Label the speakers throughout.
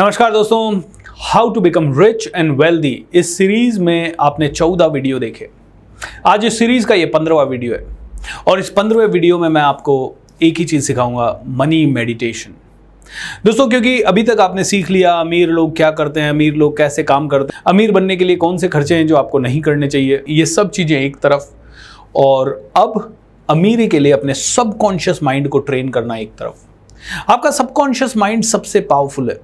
Speaker 1: नमस्कार दोस्तों, how to become rich and wealthy इस सीरीज में आपने 14 वीडियो देखे। आज इस सीरीज का ये 15वां वीडियो है और इस 15वें वीडियो में मैं आपको एक ही चीज़ सिखाऊंगा, मनी मेडिटेशन। दोस्तों, क्योंकि अभी तक आपने सीख लिया अमीर लोग क्या करते हैं, अमीर लोग कैसे काम करते हैं, अमीर बनने के लिए कौन से खर्चे हैं जो आपको नहीं करने चाहिए, ये सब चीज़ें एक तरफ, और अब अमीरी के लिए अपने सबकॉन्शियस माइंड को ट्रेन करना एक तरफ। आपका सबकॉन्शियस माइंड सबसे पावरफुल है।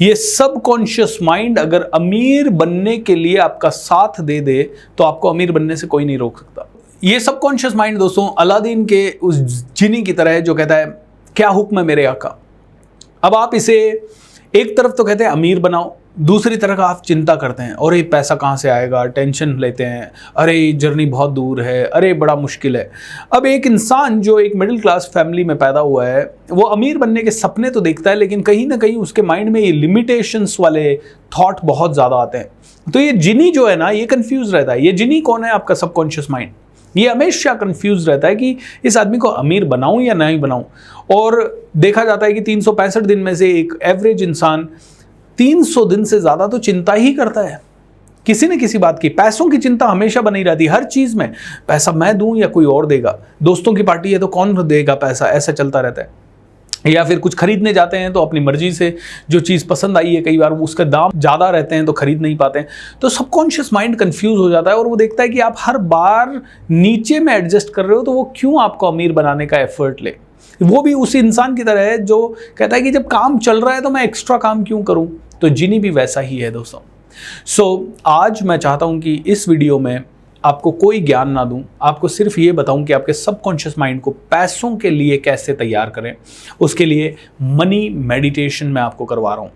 Speaker 1: ये सबकॉन्शियस माइंड अगर अमीर बनने के लिए आपका साथ दे दे तो आपको अमीर बनने से कोई नहीं रोक सकता। ये सबकॉन्शियस माइंड दोस्तों अलादीन के उस जिनी की तरह है जो कहता है क्या हुक्म है मेरे आका। अब आप इसे एक तरफ तो कहते हैं अमीर बनाओ, दूसरी तरफ आप चिंता करते हैं, अरे पैसा कहाँ से आएगा, टेंशन लेते हैं, अरे जर्नी बहुत दूर है, अरे बड़ा मुश्किल है। अब एक इंसान जो एक मिडिल क्लास फैमिली में पैदा हुआ है वो अमीर बनने के सपने तो देखता है, लेकिन कहीं ना कहीं उसके माइंड में ये लिमिटेशंस वाले थॉट बहुत ज़्यादा आते हैं। तो ये जिनी जो है ना, ये कन्फ्यूज रहता है। ये जिनी कौन है? आपका सबकॉन्शियस माइंड। ये हमेशा कंफ्यूज रहता है कि इस आदमी को अमीर बनाऊं या नहीं बनाऊं। और देखा जाता है कि 365 दिन में से एक एवरेज इंसान 300 दिन से ज्यादा तो चिंता ही करता है किसी न किसी बात की। पैसों की चिंता हमेशा बनी रहती है हर चीज में। पैसा मैं दूं या कोई और देगा, दोस्तों की पार्टी है तो कौन देगा पैसा, ऐसा चलता रहता है। या फिर कुछ खरीदने जाते हैं तो अपनी मर्जी से जो चीज़ पसंद आई है, कई बार उसका दाम ज़्यादा रहते हैं तो खरीद नहीं पाते हैं। तो सबकॉन्शियस माइंड कंफ्यूज हो जाता है और वो देखता है कि आप हर बार नीचे में एडजस्ट कर रहे हो तो वो क्यों आपको अमीर बनाने का एफर्ट ले। वो भी उसी इंसान की तरह है जो कहता है कि जब काम चल रहा है तो मैं एक्स्ट्रा काम क्यों करूं। तो जिनी भी वैसा ही है दोस्तों। आज मैं चाहता हूं कि इस वीडियो में आपको कोई ज्ञान ना दूं, आपको सिर्फ ये बताऊं कि आपके सबकॉन्शियस माइंड को पैसों के लिए कैसे तैयार करें। उसके लिए मनी मेडिटेशन मैं आपको करवा रहा हूं।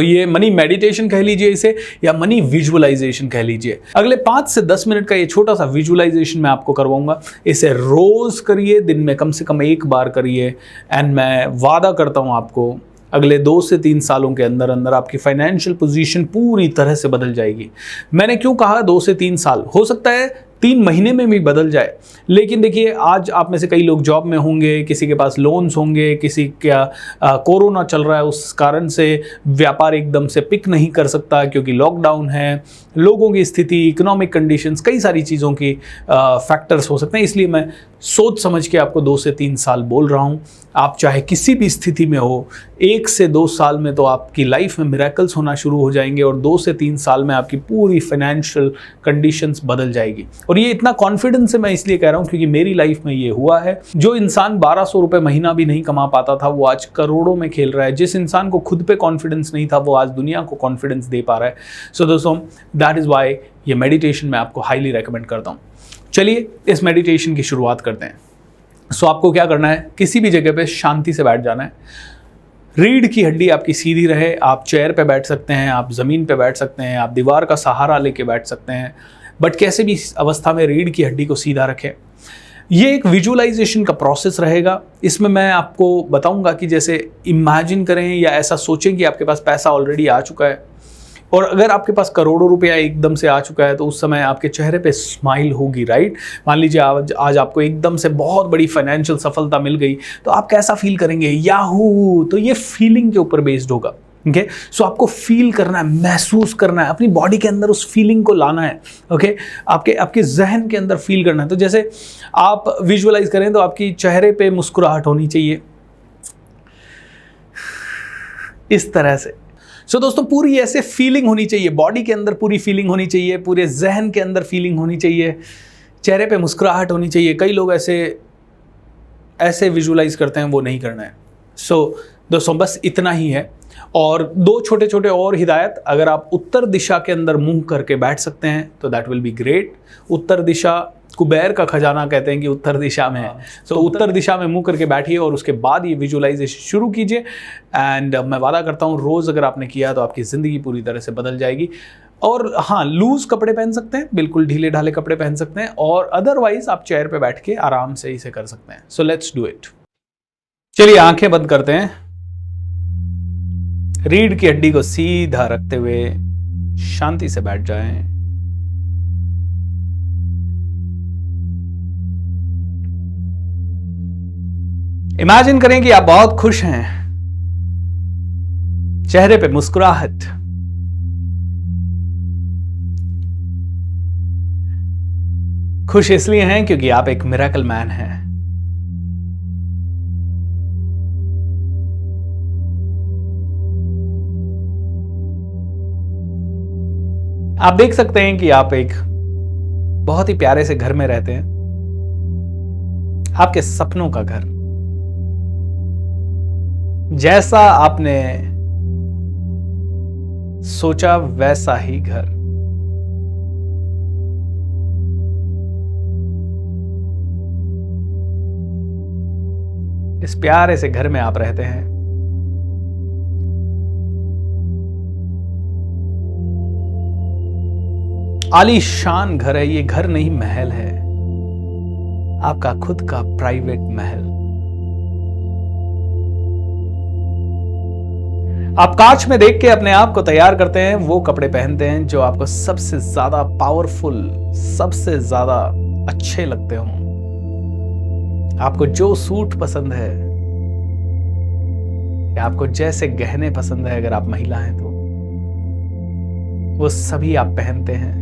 Speaker 1: ये मनी मेडिटेशन कह लीजिए इसे, या मनी विजुअलाइजेशन कह लीजिए। अगले 5 से 10 मिनट का ये छोटा सा विजुअलाइजेशन मैं आपको करवाऊंगा। इसे रोज करिए, दिन में कम से कम एक बार करिए, एंड मैं वादा करता हूं आपको अगले 2 से 3 सालों के अंदर अंदर आपकी फाइनेंशियल पोजीशन पूरी तरह से बदल जाएगी। मैंने क्यों कहा 2 से 3 साल? हो सकता है 3 महीने में भी बदल जाए। लेकिन देखिए, आज आप में से कई लोग जॉब में होंगे, किसी के पास लोन्स होंगे, किसी का कोरोना चल रहा है, उस कारण से व्यापार एकदम से पिक नहीं कर सकता क्योंकि लॉकडाउन है, लोगों की स्थिति, इकोनॉमिक कंडीशंस, कई सारी चीज़ों की फैक्टर्स हो सकते हैं। इसलिए मैं सोच समझ के आपको 2 से 3 साल बोल रहा हूँ। आप चाहे किसी भी स्थिति में हो, 1 से 2 साल में तो आपकी लाइफ में मिरेकल्स होना शुरू हो जाएंगे और 2 से 3 साल में आपकी पूरी फाइनेंशियल कंडीशंस बदल जाएगी। और ये इतना कॉन्फिडेंस से मैं इसलिए कह रहा हूँ क्योंकि मेरी लाइफ में ये हुआ है। जो इंसान 1200 रुपये महीना भी नहीं कमा पाता था वो आज करोड़ों में खेल रहा है। जिस इंसान को खुद पे कॉन्फिडेंस नहीं था वो आज दुनिया को कॉन्फिडेंस दे पा रहा है। दोस्तों, दैट इज़ वाई ये मेडिटेशन मैं आपको हाईली रेकमेंड करता हूँ। चलिए इस मेडिटेशन की शुरुआत करते हैं। आपको क्या करना है, किसी भी जगह पे शांति से बैठ जाना है। रीढ़ की हड्डी आपकी सीधी रहे। आप चेयर पे बैठ सकते हैं, आप ज़मीन पे बैठ सकते हैं, आप दीवार का सहारा लेके बैठ सकते हैं, बट कैसे भी अवस्था में रीढ़ की हड्डी को सीधा रखें। ये एक विजुअलाइजेशन का प्रोसेस रहेगा। इसमें मैं आपको बताऊंगा कि जैसे इमेजिन करें या ऐसा सोचें कि आपके पास पैसा ऑलरेडी आ चुका है, और अगर आपके पास करोड़ों रुपया एकदम से आ चुका है तो उस समय आपके चेहरे पे स्माइल होगी, राइट। मान लीजिए आज आपको एकदम से बहुत बड़ी फाइनेंशियल सफलता मिल गई तो आप कैसा फील करेंगे? याहू। तो ये फीलिंग के ऊपर बेस्ड होगा। ओके, आपको फील करना है, महसूस करना है, अपनी बॉडी के अंदर उस फीलिंग को लाना है। ओके, आपके जहन के अंदर फील करना है। तो जैसे आप विजुअलाइज करें तो आपकी चेहरे पे मुस्कुराहट होनी चाहिए इस तरह से। दोस्तों, पूरी ऐसे फीलिंग होनी चाहिए, बॉडी के अंदर पूरी फीलिंग होनी चाहिए, पूरे जहन के अंदर फीलिंग होनी चाहिए, चेहरे पे मुस्कुराहट होनी चाहिए। कई लोग ऐसे विजुअलाइज करते हैं, वो नहीं करना है। दोस्तों, बस इतना ही है। और 2 छोटे छोटे और हिदायत, अगर आप उत्तर दिशा के अंदर मुंह करके बैठ सकते हैं तो दैट विल बी ग्रेट। उत्तर दिशा कुबेर का खजाना कहते हैं कि उत्तर दिशा में है। उत्तर दिशा में मुंह करके बैठिए और उसके बाद ये विजुअलाइजेशन शुरू कीजिए। एंड मैं वादा करता हूँ रोज़ अगर आपने किया तो आपकी ज़िंदगी पूरी तरह से बदल जाएगी। और हाँ, लूज कपड़े पहन सकते हैं, बिल्कुल ढीले ढाले कपड़े पहन सकते हैं, और अदरवाइज आप चेयर पे बैठ के आराम से इसे कर सकते हैं। Let's do it. चलिए आंखें बंद करते हैं। रीढ़ की हड्डी को सीधा रखते हुए शांति से बैठ जाएं। इमेजिन करें कि आप बहुत खुश हैं, चेहरे पे मुस्कुराहट, खुश इसलिए हैं क्योंकि आप एक मिरेकल मैन हैं। आप देख सकते हैं कि आप एक बहुत ही प्यारे से घर में रहते हैं, आपके सपनों का घर, जैसा आपने सोचा वैसा ही घर। इस प्यारे से घर में आप रहते हैं। आलीशान घर है ये, घर नहीं महल है, आपका खुद का प्राइवेट महल। आप कांच में देख के अपने आप को तैयार करते हैं, वो कपड़े पहनते हैं जो आपको सबसे ज्यादा पावरफुल, सबसे ज्यादा अच्छे लगते हों। आपको जो सूट पसंद है, या आपको जैसे गहने पसंद है अगर आप महिला हैं तो, वो सभी आप पहनते हैं।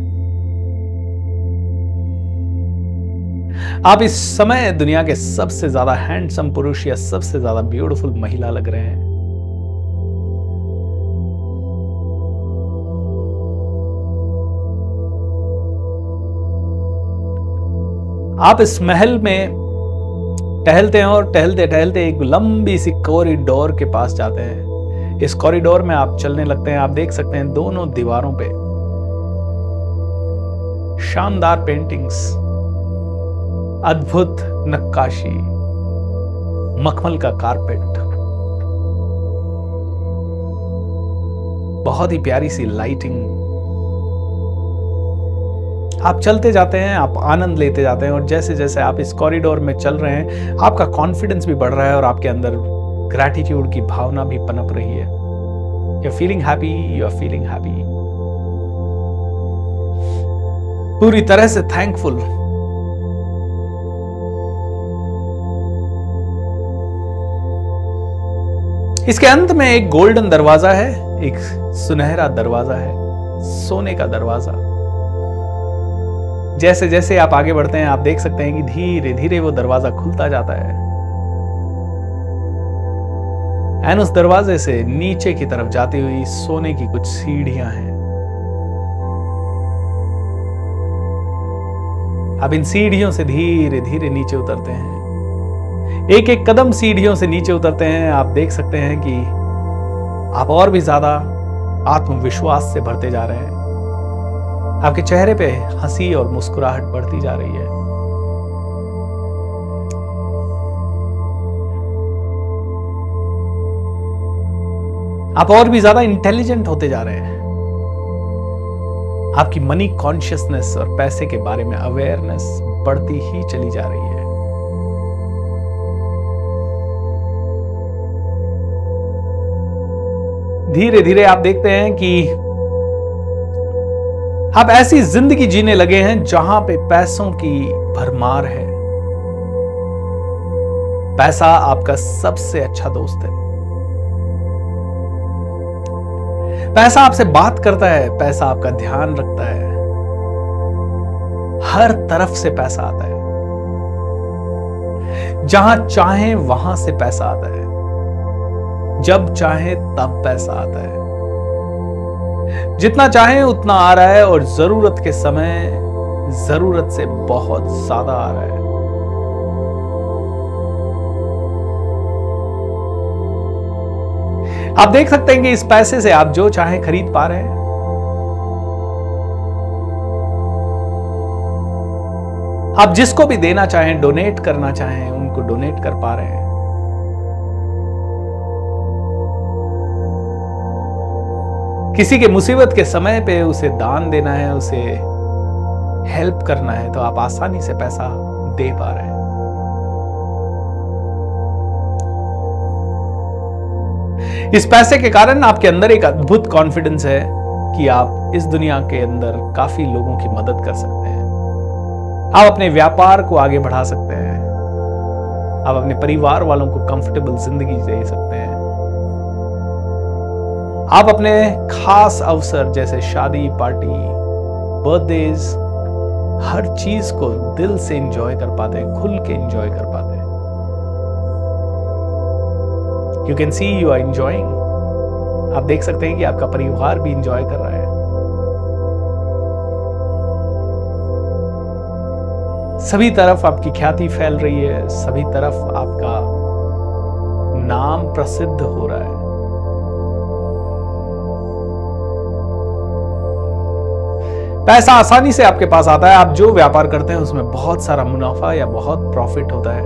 Speaker 1: आप इस समय दुनिया के सबसे ज्यादा हैंडसम पुरुष या सबसे ज्यादा ब्यूटीफुल महिला लग रहे हैं। आप इस महल में टहलते हैं और टहलते टहलते एक लंबी सी कॉरिडोर के पास जाते हैं। इस कॉरिडोर में आप चलने लगते हैं। आप देख सकते हैं दोनों दीवारों पे शानदार पेंटिंग्स, अद्भुत नक्काशी, मखमल का कारपेट, बहुत ही प्यारी सी लाइटिंग। आप चलते जाते हैं, आप आनंद लेते जाते हैं और जैसे जैसे आप इस कॉरिडोर में चल रहे हैं, आपका कॉन्फिडेंस भी बढ़ रहा है और आपके अंदर ग्रैटिट्यूड की भावना भी पनप रही है। You are feeling happy, you are feeling happy, पूरी तरह से थैंकफुल। इसके अंत में एक गोल्डन दरवाजा है, एक सुनहरा दरवाजा है, सोने का दरवाजा। जैसे जैसे आप आगे बढ़ते हैं, आप देख सकते हैं कि धीरे धीरे वो दरवाजा खुलता जाता है एंड उस दरवाजे से नीचे की तरफ जाती हुई सोने की कुछ सीढ़ियां हैं। आप इन सीढ़ियों से धीरे धीरे नीचे उतरते हैं। एक एक कदम सीढ़ियों से नीचे उतरते हैं, आप देख सकते हैं कि आप और भी ज्यादा आत्मविश्वास से भरते जा रहे हैं। आपके चेहरे पे हंसी और मुस्कुराहट बढ़ती जा रही है। आप और भी ज्यादा इंटेलिजेंट होते जा रहे हैं। आपकी मनी कॉन्शियसनेस और पैसे के बारे में अवेयरनेस बढ़ती ही चली जा रही है। धीरे धीरे आप देखते हैं कि आप ऐसी जिंदगी जीने लगे हैं जहां पे पैसों की भरमार है। पैसा आपका सबसे अच्छा दोस्त है। पैसा आपसे बात करता है, पैसा आपका ध्यान रखता है। हर तरफ से पैसा आता है। जहां चाहे वहां से पैसा आता है। जब चाहे तब पैसा आता है। जितना चाहे उतना आ रहा है और जरूरत के समय जरूरत से बहुत ज्यादा आ रहा है। आप देख सकते हैं कि इस पैसे से आप जो चाहे खरीद पा रहे हैं। आप जिसको भी देना चाहें, डोनेट करना चाहें, उनको डोनेट कर पा रहे हैं। किसी के मुसीबत के समय पे उसे दान देना है, उसे हेल्प करना है, तो आप आसानी से पैसा दे पा रहे हैं। इस पैसे के कारण आपके अंदर एक अद्भुत कॉन्फिडेंस है कि आप इस दुनिया के अंदर काफी लोगों की मदद कर सकते हैं। आप अपने व्यापार को आगे बढ़ा सकते हैं। आप अपने परिवार वालों को कंफर्टेबल जिंदगी दे सकते हैं। आप अपने खास अवसर जैसे शादी, पार्टी, बर्थडेज, हर चीज को दिल से एंजॉय कर पाते हैं, खुल के एंजॉय कर पाते हैं। You can see you are enjoying. आप देख सकते हैं कि आपका परिवार भी एंजॉय कर रहा है। सभी तरफ आपकी ख्याति फैल रही है, सभी तरफ आपका नाम प्रसिद्ध हो रहा है। पैसा आसानी से आपके पास आता है। आप जो व्यापार करते हैं उसमें बहुत सारा मुनाफा या बहुत प्रॉफिट होता है।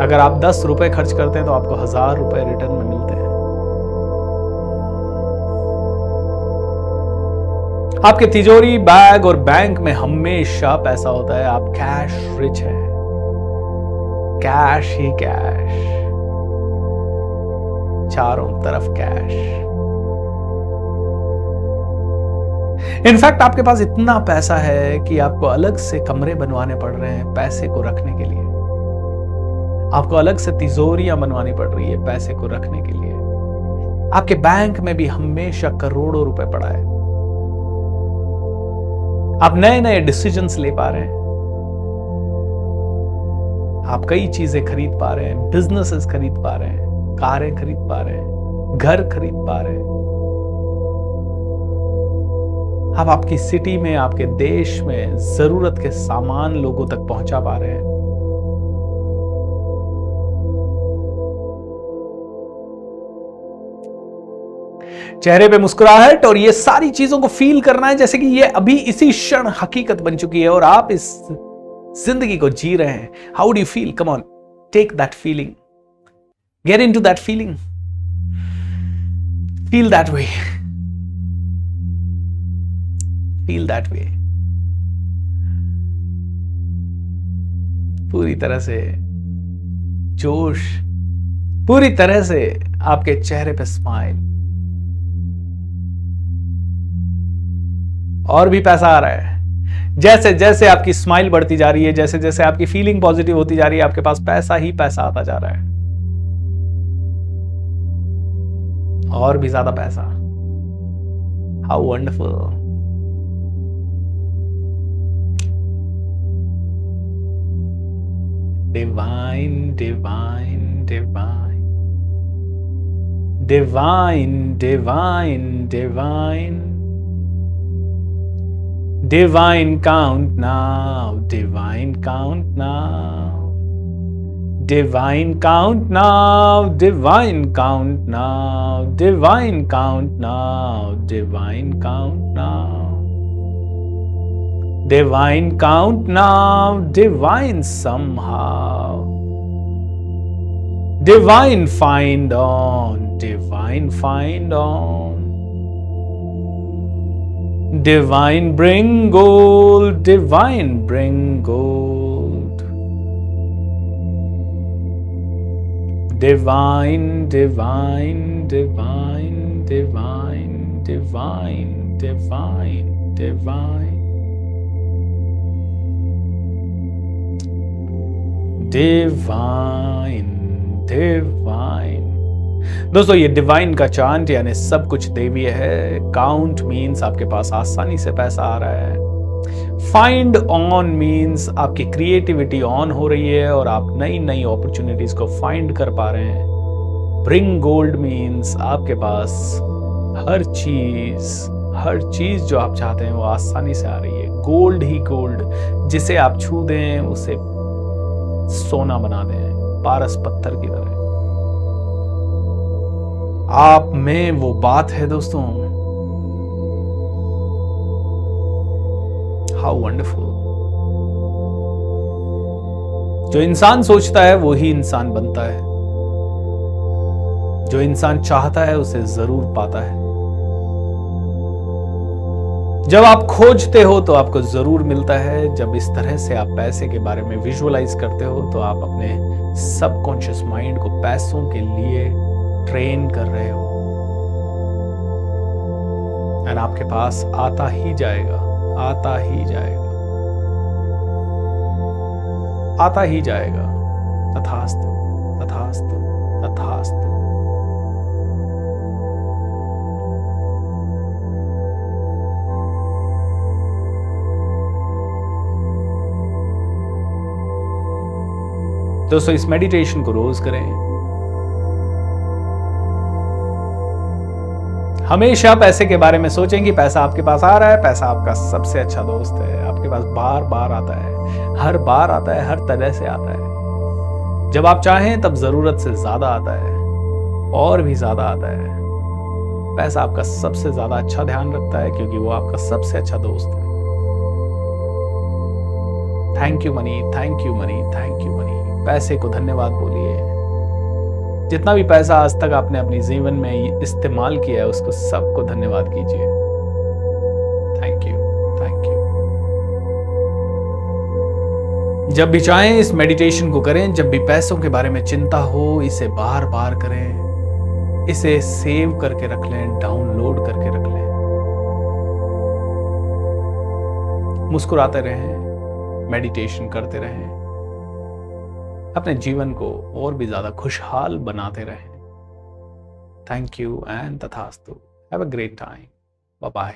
Speaker 1: अगर आप 10 रुपए खर्च करते हैं तो आपको 1000 रुपए रिटर्न में मिलते हैं। आपके तिजोरी, बैग और बैंक में हमेशा पैसा होता है। आप कैश रिच हैं, कैश ही कैश, चारों तरफ कैश। इनफैक्ट आपके पास इतना पैसा है कि आपको अलग से कमरे बनवाने पड़ रहे हैं पैसे को रखने के लिए। आपको अलग से तिजोरियां बनवानी पड़ रही है पैसे को रखने के लिए। आपके बैंक में भी हमेशा करोड़ों रुपए पड़ा है। आप नए नए डिसीजंस ले पा रहे हैं। आप कई चीजें खरीद पा रहे हैं, बिजनेसेस खरीद पा रहे हैं, कारें खरीद पा रहे हैं, घर खरीद पा रहे हैं। आप आपकी सिटी में, आपके देश में जरूरत के सामान लोगों तक पहुंचा पा रहे हैं। चेहरे पे मुस्कुराहट और ये सारी चीजों को फील करना है जैसे कि ये अभी इसी क्षण हकीकत बन चुकी है और आप इस जिंदगी को जी रहे हैं। How do you feel? Come on, take that feeling, get into that feeling, feel that way, feel that way. पूरी तरह से जोश, पूरी तरह से आपके चेहरे पे स्माइल। और भी पैसा आ रहा है। जैसे जैसे आपकी स्माइल बढ़ती जा रही है, जैसे जैसे आपकी फीलिंग पॉजिटिव होती जा रही है, आपके पास पैसा ही पैसा आता जा रहा है। और भी ज्यादा पैसा। How wonderful. Divine, divine, divine, divine, divine, divine, divine count now, divine count now, divine count now, divine count now, divine count now, divine count now. Divine count now, divine somehow. Divine find on, divine find on. Divine bring gold, divine bring gold. Divine, divine, divine, divine, divine, divine, divine. Divine, divine. दोस्तों ये divine का chant यानी सब कुछ देवीय है। Count means आपके पास आसानी से पैसा आ रहा है। फाइंड ऑन मीन्स आपकी क्रिएटिविटी ऑन हो रही है और आप नई नई अपॉर्चुनिटीज को फाइंड कर पा रहे हैं। ब्रिंग गोल्ड मीन्स आपके पास हर चीज जो आप चाहते हैं वो आसानी से आ रही है। गोल्ड ही गोल्ड, जिसे आप छू दें उसे सोना बना दें, पारस पत्थर की तरह। आप में वो बात है दोस्तों। How wonderful. जो इंसान सोचता है वो ही इंसान बनता है। जो इंसान चाहता है उसे जरूर पाता है। जब आप खोजते हो तो आपको जरूर मिलता है। जब इस तरह से आप पैसे के बारे में विजुअलाइज करते हो तो आप अपने सबकॉन्शियस माइंड को पैसों के लिए ट्रेन कर रहे हो और आपके पास आता ही जाएगा, आता ही जाएगा, आता ही जाएगा। तथास्तु, तथास्तु, तथास्तु। दोस्तों, इस मेडिटेशन को रोज करें। हमेशा पैसे के बारे में सोचें कि पैसा आपके पास आ रहा है। पैसा आपका सबसे अच्छा दोस्त है, आपके पास बार बार आता है, हर बार आता है, हर तरह से आता है। जब आप चाहें तब जरूरत से ज्यादा आता है, और भी ज्यादा आता है। पैसा आपका सबसे ज्यादा अच्छा ध्यान रखता है क्योंकि वो आपका सबसे अच्छा दोस्त है। Thank you money, thank you money, thank you money. पैसे को धन्यवाद बोलिए। जितना भी पैसा आज तक आपने अपने जीवन में इस्तेमाल किया है उसको सबको धन्यवाद कीजिए। Thank you, thank you. जब भी चाहें इस मेडिटेशन को करें। जब भी पैसों के बारे में चिंता हो, इसे बार बार करें। इसे सेव करके रख लें, डाउनलोड करके रख लें। मुस्कुराते रहें, मेडिटेशन करते रहें, अपने जीवन को और भी ज्यादा खुशहाल बनाते रहें। थैंक यू एंड तथास्तु। Have a great time. Bye bye.